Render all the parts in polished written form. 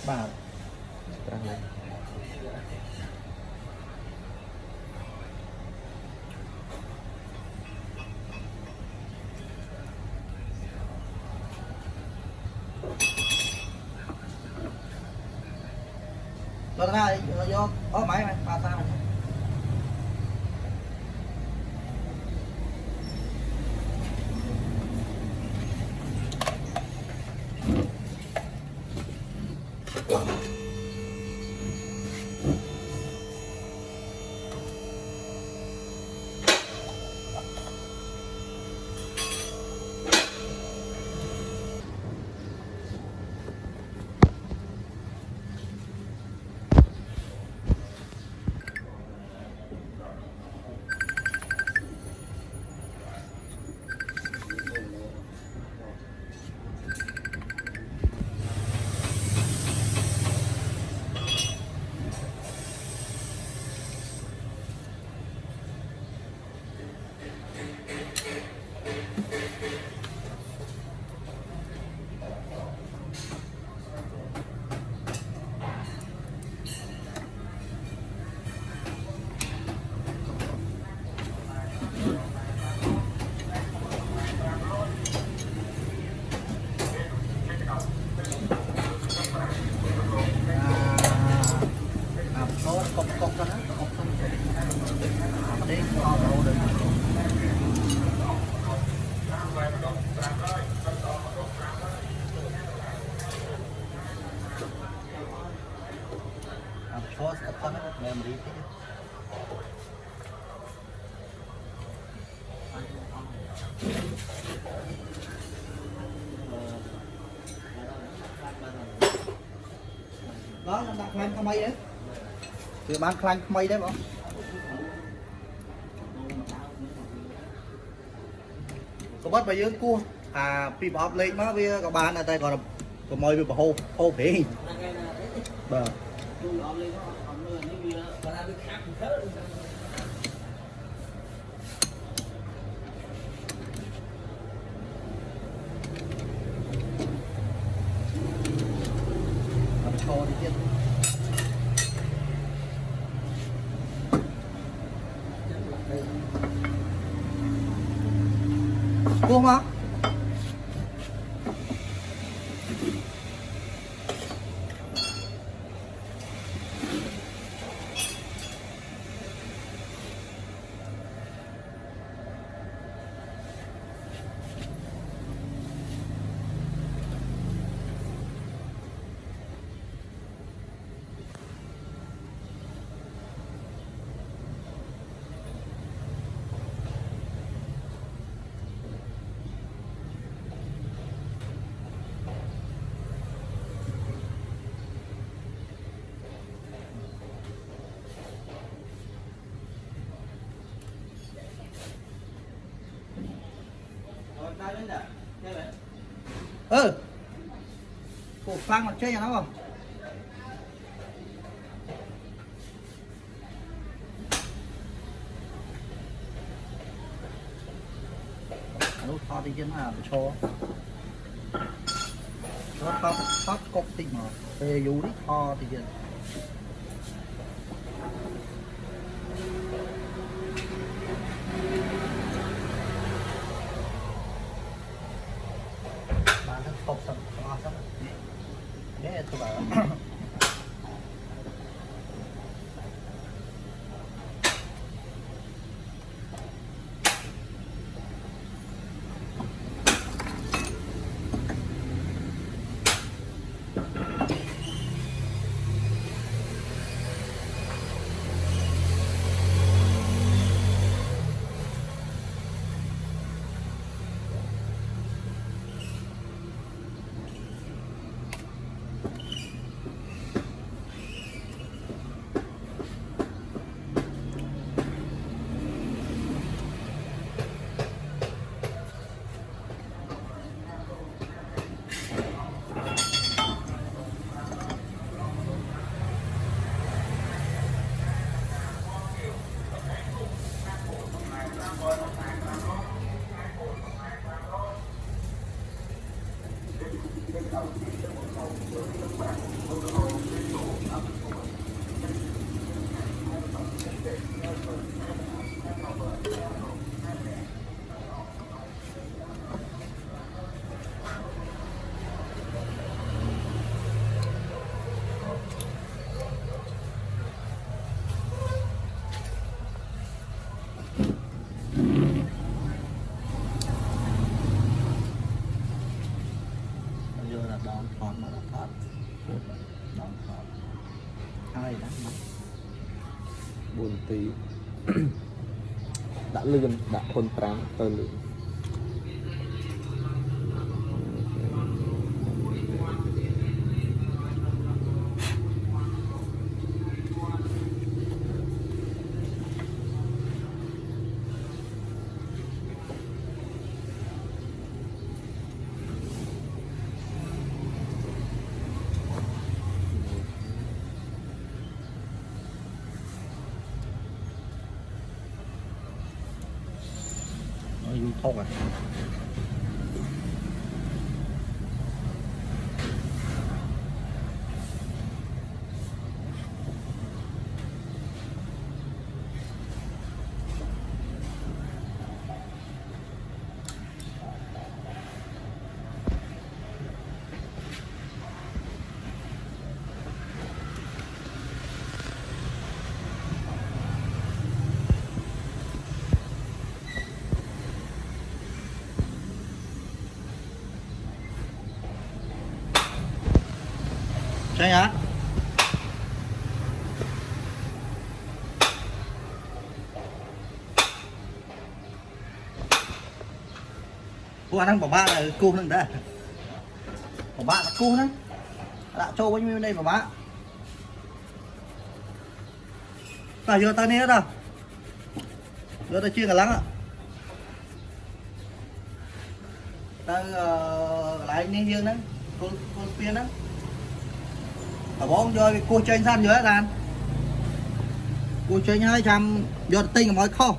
บาทเราได้เรายกไม้มาปาซ่าmemory đó là đặt lên không mây đấy thì bán khăn không mây đấy không có bắt bây giờ cua pin off lên nó bây có bán ở đây còn có mồi bị hô hô phê bờ cho đi tiếp cua mà cột phăng mặt chơi nhà nó không lúc to thì chân là cho to cột thì mà về dù đi to thì chân cột sẵn to sẵn thế tôi bảo tí đã lươn đã hôn trám tơ lươn thôi àใช่ฮะพวกนั้นบอกว่ากูนึงได้บอกว่ากูนั้นđã trâu bao nhiêu đây mà bác ta giờ ta nè đâu giờ ta chưa cả lắng ạ ta lại nên dương đó con tiên đó ở bóng rồi cô chơi săn nữa đàn cô chơi 200 giờ tinh ở mọi kho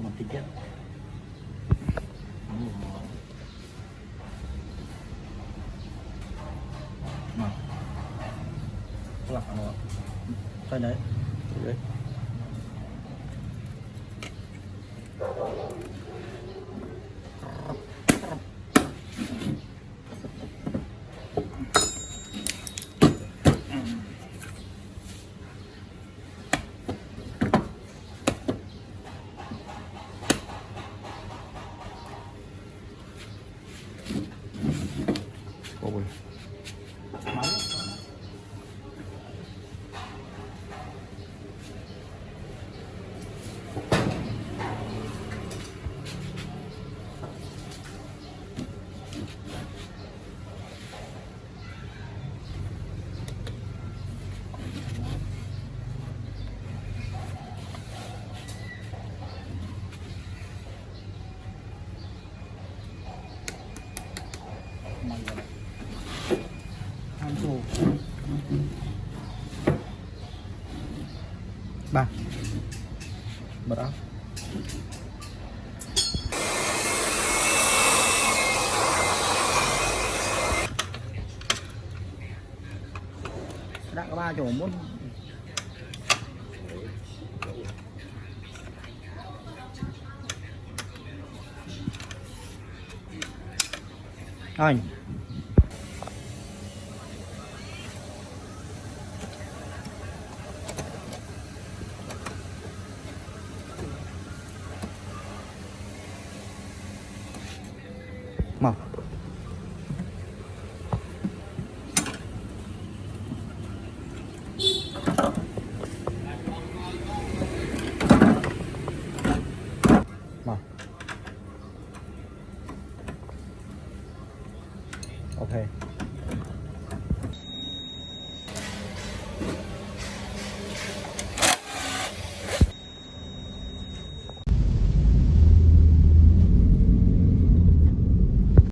một tinh chất lạc nó cái đấy đấy ôi ăn đồ ba bật áo đã có 3 chỗ muốn anh mà ok